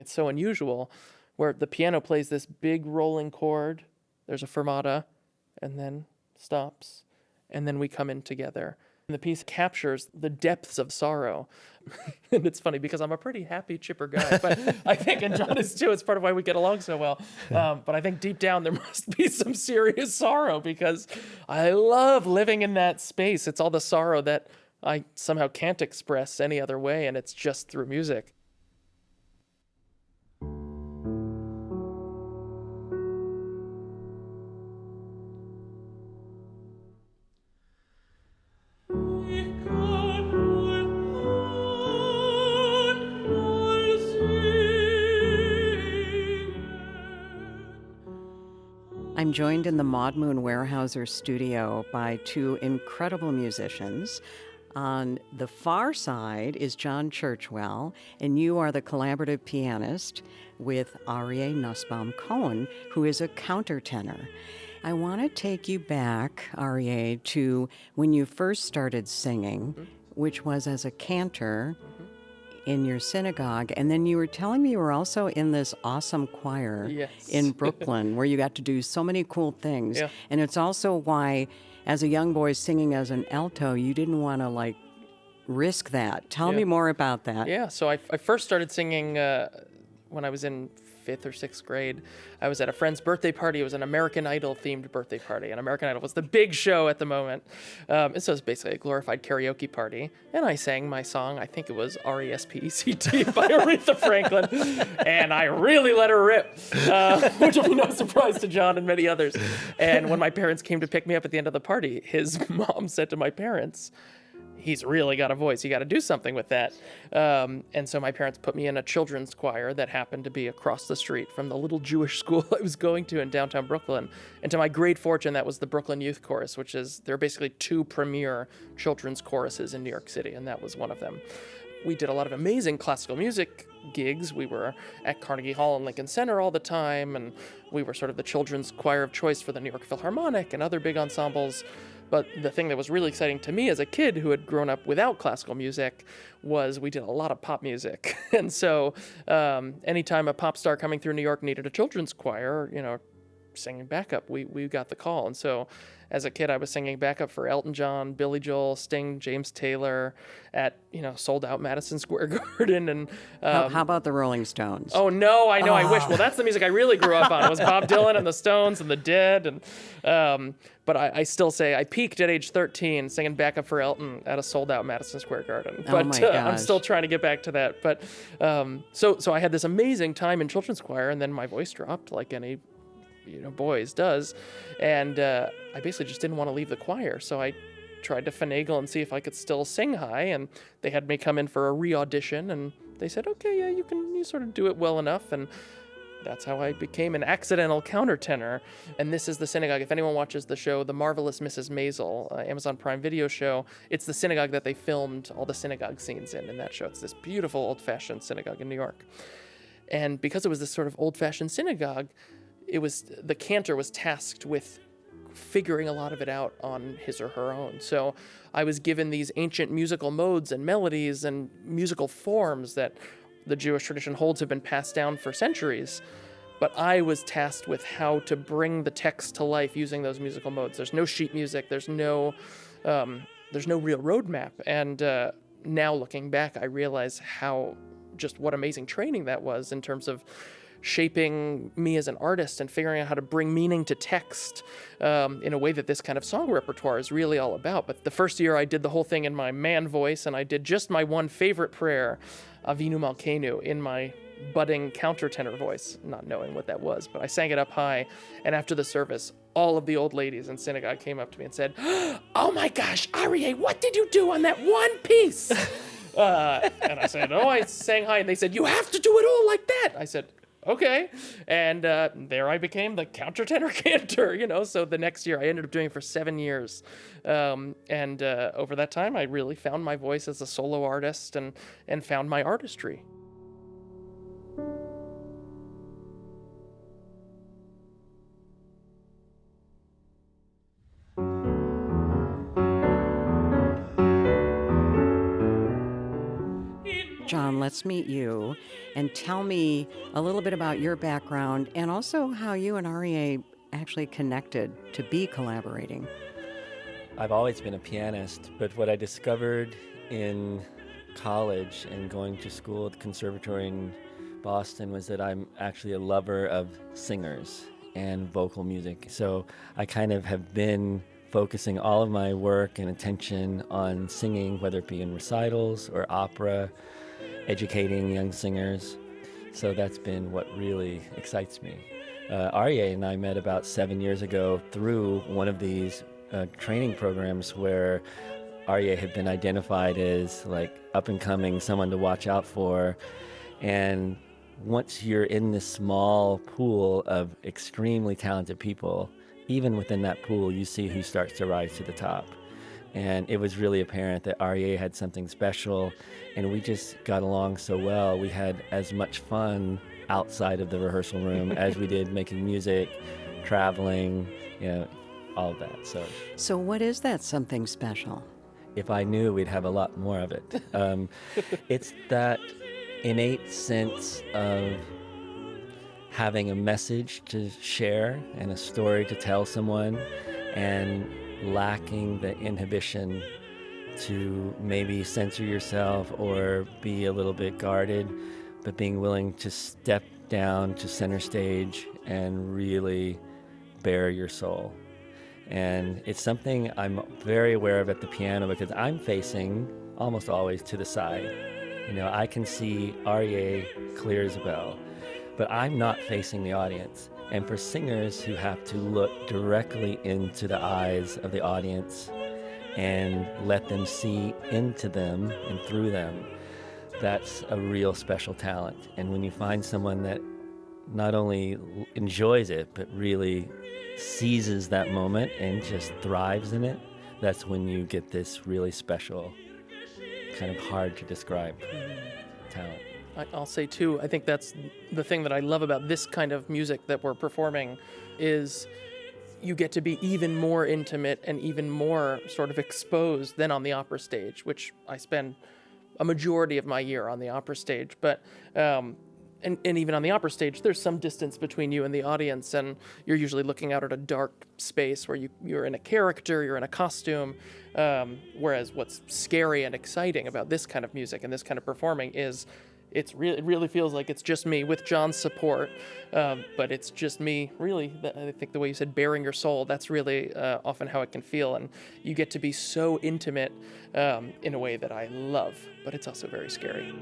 It's so unusual where the piano plays this big rolling chord, there's a fermata, and then stops, and then we come in together. And the piece captures the depths of sorrow. And it's funny because I'm a pretty happy, chipper guy, but I think, and John is too, it's part of why we get along so well. But I think deep down there must be some serious sorrow because I love living in that space. It's all the sorrow that I somehow can't express any other way, and it's just through music. I'm joined in the Maud Moon Weyerhaeuser studio by two incredible musicians. On the far side is John Churchwell, and you are the collaborative pianist with Aryeh Nussbaum Cohen, who is a countertenor. I want to take you back, Aryeh, to when you first started singing, which was as a cantor in your synagogue, and then you were telling me you were also in this awesome choir in Brooklyn where you got to do so many cool things. Yeah. And it's also why, as a young boy singing as an alto, you didn't want to risk that. Tell me more about that. Yeah, so I first started singing when I was in 5th or 6th grade. I was at a friend's birthday party. It was an American Idol themed birthday party, and American Idol was the big show at the moment. And so it was basically a glorified karaoke party, and I sang my song. I think it was R-E-S-P-E-C-T by Aretha Franklin, and I really let her rip, which will be no surprise to John and many others. And when my parents came to pick me up at the end of the party, his mom said to my parents, "He's really got a voice. You got to do something with that." And so my parents put me in a children's choir that happened to be across the street from the little Jewish school I was going to in downtown Brooklyn. And to my great fortune, that was the Brooklyn Youth Chorus, there are basically two premier children's choruses in New York City, and that was one of them. We did a lot of amazing classical music gigs. We were at Carnegie Hall and Lincoln Center all the time, and we were sort of the children's choir of choice for the New York Philharmonic and other big ensembles. But the thing that was really exciting to me as a kid who had grown up without classical music was we did a lot of pop music. And so anytime a pop star coming through New York needed a children's choir, singing backup, we got the call. And so as a kid, I was singing backup for Elton John, Billy Joel, Sting, James Taylor at, sold out Madison Square Garden. And how about the Rolling Stones? Oh, no, I know, I wish. Well, that's the music I really grew up on. It was Bob Dylan and the Stones and the Dead. And but I still say I peaked at age 13 singing backup for Elton at a sold out Madison Square Garden. Oh But my gosh. I'm still trying to get back to that. But so I had this amazing time in children's choir, and then my voice dropped like any boys does, and I basically just didn't want to leave the choir, so I tried to finagle and see if I could still sing high, and they had me come in for a re-audition, and they said, okay, yeah, you sort of do it well enough, and that's how I became an accidental countertenor. And this is the synagogue. If anyone watches the show The Marvelous Mrs. Maisel, Amazon Prime Video show, it's the synagogue that they filmed all the synagogue scenes in that show. It's this beautiful old-fashioned synagogue in New York, and because it was this sort of old-fashioned synagogue, the cantor was tasked with figuring a lot of it out on his or her own. So I was given these ancient musical modes and melodies and musical forms that the Jewish tradition holds have been passed down for centuries. But I was tasked with how to bring the text to life using those musical modes. There's no sheet music. There's no real roadmap. And now looking back, I realize what amazing training that was in terms of shaping me as an artist and figuring out how to bring meaning to text in a way that this kind of song repertoire is really all about. But the first year I did the whole thing in my man voice, and I did just my one favorite prayer, Avinu Malkeinu, in my budding countertenor voice, not knowing what that was, but I sang it up high. And after the service, all of the old ladies in synagogue came up to me and said, "Oh my gosh, Aryeh, what did you do on that one piece?" And I said, "Oh, I sang high." And they said, "You have to do it all like that." I said, "Okay." And there I became the countertenor cantor, So the next year I ended up doing it for 7 years. And over that time, I really found my voice as a solo artist and found my artistry. John, let's meet you and tell me a little bit about your background and also how you and Aryeh actually connected to be collaborating. I've always been a pianist, but what I discovered in college and going to school at the conservatory in Boston was that I'm actually a lover of singers and vocal music. So I kind of have been focusing all of my work and attention on singing, whether it be in recitals or opera, educating young singers. So that's been what really excites me. Aryeh and I met about 7 years ago through one of these training programs where Aryeh had been identified as like up and coming, someone to watch out for. And once you're in this small pool of extremely talented people, even within that pool, you see who starts to rise to the top. And it was really apparent that Aryeh had something special, and we just got along so well. We had as much fun outside of the rehearsal room as we did making music, traveling, all of that. So what is that something special? If I knew, we'd have a lot more of it. It's that innate sense of having a message to share and a story to tell someone, and lacking the inhibition to maybe censor yourself or be a little bit guarded, but being willing to step down to center stage and really bare your soul. And it's something I'm very aware of at the piano because I'm facing almost always to the side. I can see Aryeh clear as a bell, but I'm not facing the audience. And for singers who have to look directly into the eyes of the audience and let them see into them and through them, that's a real special talent. And when you find someone that not only enjoys it, but really seizes that moment and just thrives in it, that's when you get this really special, kind of hard to describe talent. I'll say too, I think that's the thing that I love about this kind of music that we're performing is you get to be even more intimate and even more sort of exposed than on the opera stage, which I spend a majority of my year on the opera stage. But and even on the opera stage, there's some distance between you and the audience, and you're usually looking out at a dark space where you're in a character, you're in a costume. Whereas what's scary and exciting about this kind of music and this kind of performing is it really feels like it's just me with John's support, but it's just me, really. I think the way you said bearing your soul, that's really often how it can feel, and you get to be so intimate in a way that I love, but it's also very scary.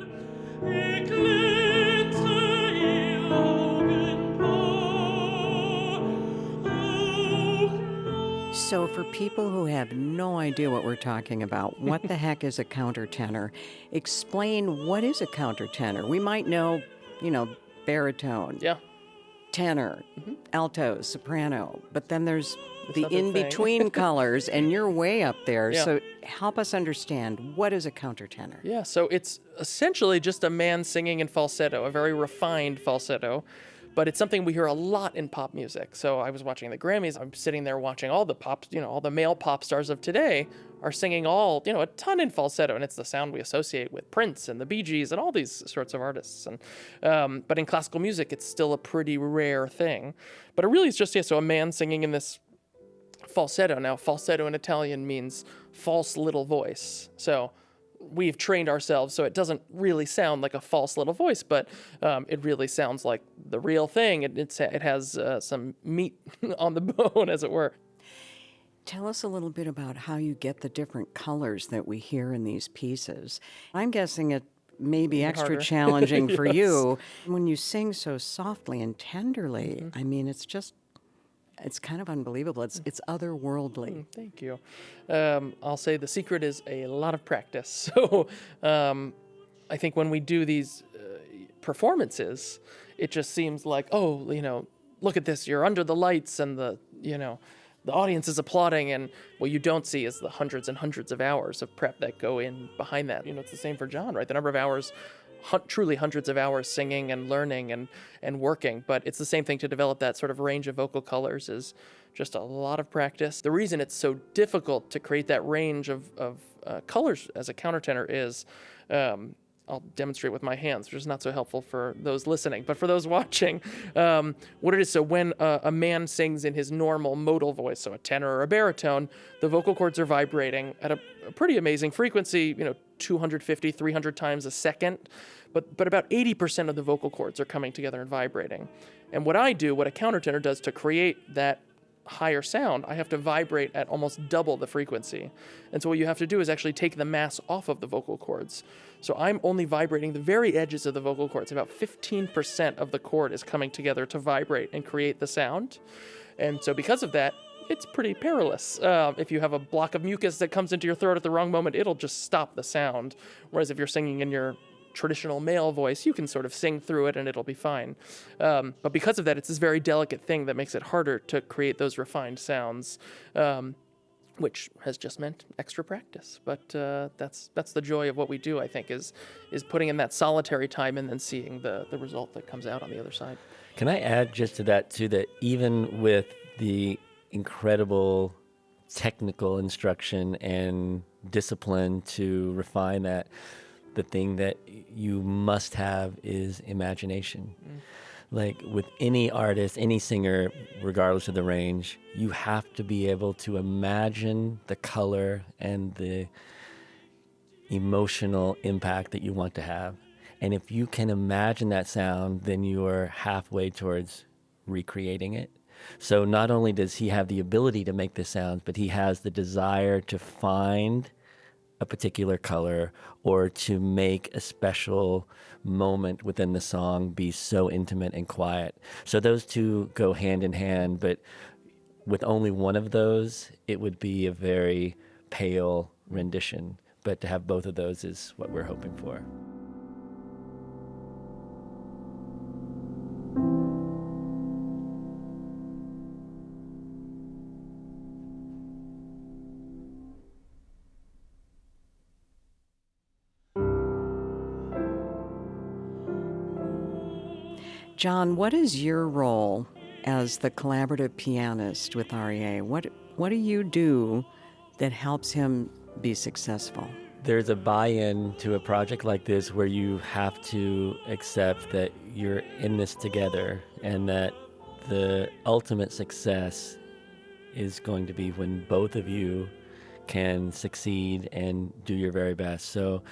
So for people who have no idea what we're talking about, what the heck is a countertenor? Explain what is a countertenor. We might know, baritone, tenor, alto, soprano, but then there's the in-between colors, and you're way up there. Yeah. So help us understand, what is a countertenor? Yeah, so it's essentially just a man singing in falsetto, a very refined falsetto. But it's something we hear a lot in pop music. So I was watching the Grammys. I'm sitting there watching all the pop, all the male pop stars of today are singing all, a ton in falsetto. And it's the sound we associate with Prince and the Bee Gees and all these sorts of artists. And but in classical music, it's still a pretty rare thing. But it really is just, so a man singing in this falsetto. Now, falsetto in Italian means false little voice. So we've trained ourselves so it doesn't really sound like a false little voice, but it really sounds like the real thing. It has some meat on the bone, as it were. Tell us a little bit about how you get the different colors that we hear in these pieces. I'm guessing it may be extra challenging for you. When you sing so softly and tenderly, I mean, it's kind of unbelievable. It's otherworldly. Thank you. I'll say the secret is a lot of practice. So I think when we do these performances, it just seems like, look at this. You're under the lights and the audience is applauding. And what you don't see is the hundreds and hundreds of hours of prep that go in behind that. It's the same for John, right? The number of hours, truly hundreds of hours singing and learning and working, but it's the same thing to develop that sort of range of vocal colors is just a lot of practice. The reason it's so difficult to create that range of colors as a countertenor is I'll demonstrate with my hands, which is not so helpful for those listening. But for those watching, what it is, so when a man sings in his normal modal voice, so a tenor or a baritone, the vocal cords are vibrating at a pretty amazing frequency, 250, 300 times a second. But about 80% of the vocal cords are coming together and vibrating. And what I do, what a countertenor does to create that higher sound, I have to vibrate at almost double the frequency. And so what you have to do is actually take the mass off of the vocal cords. So I'm only vibrating the very edges of the vocal cords. About 15% of the cord is coming together to vibrate and create the sound. And so because of that, it's pretty perilous. If you have a block of mucus that comes into your throat at the wrong moment, it'll just stop the sound. Whereas if you're singing in your traditional male voice, you can sort of sing through it and it'll be fine. But because of that, it's this very delicate thing that makes it harder to create those refined sounds, which has just meant extra practice. But that's the joy of what we do, I think, is putting in that solitary time and then seeing the result that comes out on the other side. Can I add just to that, too, that even with the incredible technical instruction and discipline to refine that, the thing that you must have is imagination. Like with any artist, any singer, regardless of the range, you have to be able to imagine the color and the emotional impact that you want to have. And if you can imagine that sound, then you are halfway towards recreating it. So not only does he have the ability to make the sounds, but he has the desire to find a particular color or to make a special moment within the song be so intimate and quiet. So those two go hand in hand, but with only one of those, it would be a very pale rendition. But to have both of those is what we're hoping for. John, what is your role as the collaborative pianist with Aryeh? What do you do that helps him be successful? There's a buy-in to a project like this where you have to accept that you're in this together and that the ultimate success is going to be when both of you can succeed and do your very best. So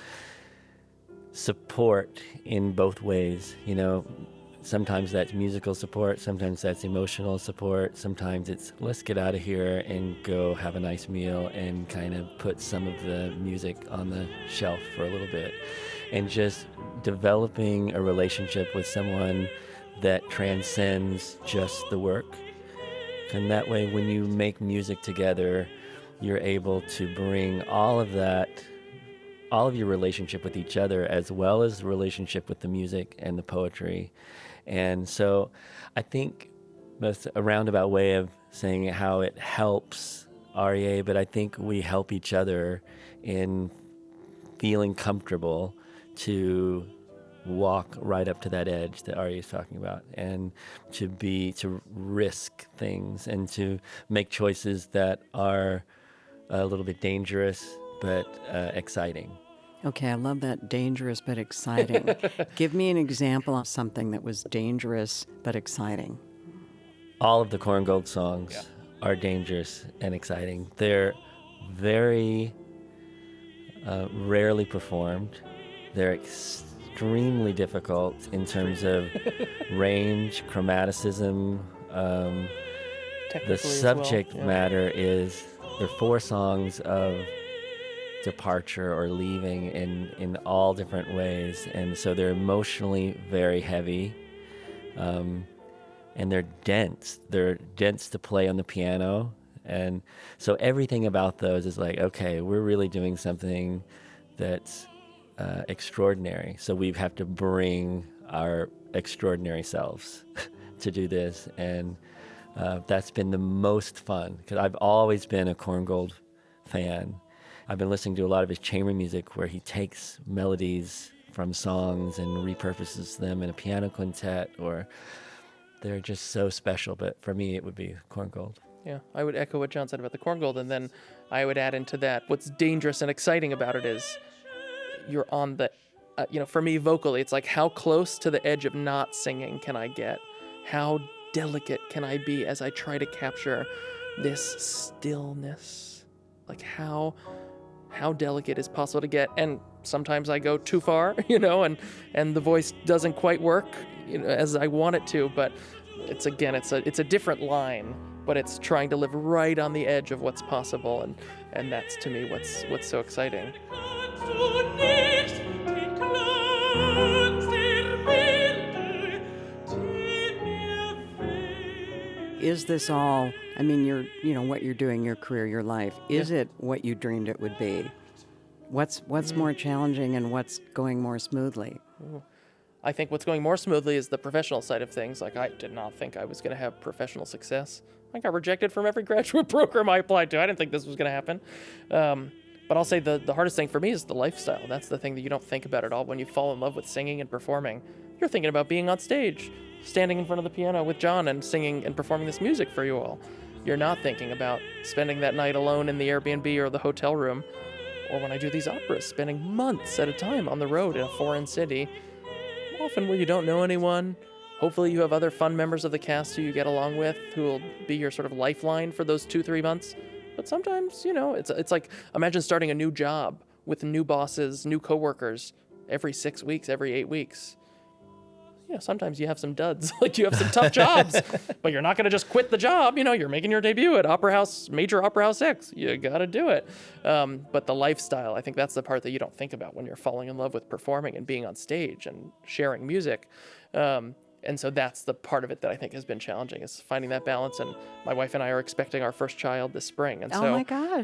support in both ways, sometimes that's musical support, sometimes that's emotional support, sometimes it's let's get out of here and go have a nice meal and kind of put some of the music on the shelf for a little bit. And just developing a relationship with someone that transcends just the work. And that way, when you make music together, you're able to bring all of that, all of your relationship with each other, as well as the relationship with the music and the poetry. And so I think that's a roundabout way of saying how it helps Aryeh, but I think we help each other in feeling comfortable to walk right up to that edge that Aryeh is talking about, and to risk things and to make choices that are a little bit dangerous but exciting. Okay, I love that, dangerous but exciting. Give me an example of something that was dangerous but exciting. All of the Korngold songs are dangerous and exciting. They're very rarely performed. They're extremely difficult in terms of range, chromaticism. The subject matter is, they're 4 songs of departure or leaving in all different ways, and so they're emotionally very heavy, and they're dense to play on the piano, and so everything about those is like, okay, we're really doing something that's extraordinary, so we have to bring our extraordinary selves to do this. And that's been the most fun, because I've always been a Korngold fan. I've been listening to a lot of his chamber music where he takes melodies from songs and repurposes them in a piano quintet, or they're just so special. But for me, it would be Korngold. Yeah, I would echo what John said about the Korngold, and then I would add into that, what's dangerous and exciting about it is you're on the for me vocally, it's like, how close to the edge of not singing can I get? How delicate can I be as I try to capture this stillness? Like how delicate is possible to get? And sometimes I go too far, and the voice doesn't quite work, as I want it to. But it's a different line, but it's trying to live right on the edge of what's possible, and that's to me what's so exciting. Is this all, I mean, what you're doing, your career, your life, is it what you dreamed it would be? What's more challenging and what's going more smoothly? I think what's going more smoothly is the professional side of things. Like, I did not think I was going to have professional success. I got rejected from every graduate program I applied to. I didn't think this was going to happen. But I'll say the hardest thing for me is the lifestyle. That's the thing that you don't think about at all. When you fall in love with singing and performing, you're thinking about being on stage, standing in front of the piano with John and singing and performing this music for you all. You're not thinking about spending that night alone in the Airbnb or the hotel room, or when I do these operas, spending months at a time on the road in a foreign city, often where you don't know anyone. Hopefully you have other fun members of the cast who you get along with, who will be your sort of lifeline for those 2-3 months. But sometimes, it's like, imagine starting a new job with new bosses, new coworkers every 6 weeks, every 8 weeks. Sometimes you have some duds, like you have some tough jobs, but you're not going to just quit the job. You're making your debut at Major Opera House X. You got to do it. But the lifestyle, I think that's the part that you don't think about when you're falling in love with performing and being on stage and sharing music. And so that's the part of it that I think has been challenging, is finding that balance. And my wife and I are expecting our first child this spring. And oh my gosh,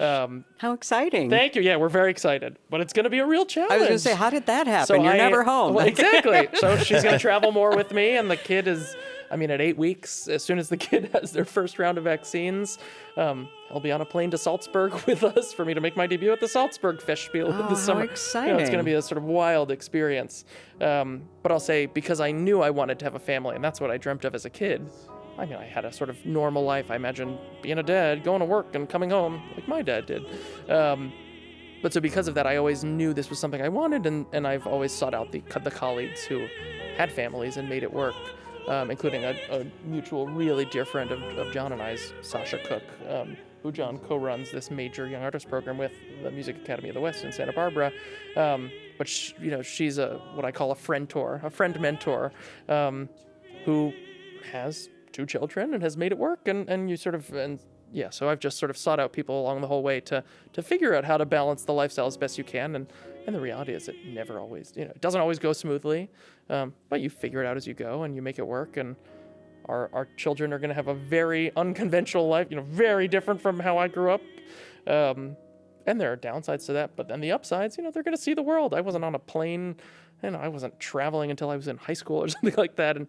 how exciting. Thank you. Yeah, we're very excited. But it's going to be a real challenge. I was going to say, how did that happen? You're never home. Well, exactly. So she's going to travel more with me. And the kid is, at 8 weeks, as soon as the kid has their first round of vaccines, I'll be on a plane to Salzburg with us for me to make my debut at the Salzburg Festspiel this summer. How exciting. It's going to be a sort of wild experience. But I'll say, because I knew I wanted to have a family, and that's what I dreamt of as a kid, I had a sort of normal life. I imagine being a dad, going to work and coming home like my dad did. But so because of that, I always knew this was something I wanted, and I've always sought out the colleagues who had families and made it work. Including a mutual, really dear friend of John and I's, Sasha Cook, who John co-runs this major young artist program with, the Music Academy of the West in Santa Barbara. But she's what I call a friend mentor, who has 2 children and has made it work. So I've just sort of sought out people along the whole way to figure out how to balance the lifestyle as best you can. And the reality is it never always, it doesn't always go smoothly, but you figure it out as you go and you make it work. And our children are going to have a very unconventional life, very different from how I grew up. And there are downsides to that, but then the upsides, they're going to see the world. I wasn't on a plane, I wasn't traveling until I was in high school or something like that. And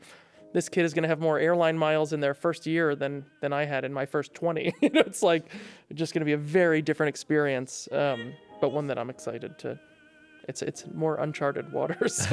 this kid is going to have more airline miles in their first year than I had in my first 20. It's like just going to be a very different experience, but one that I'm excited to. It's more uncharted waters.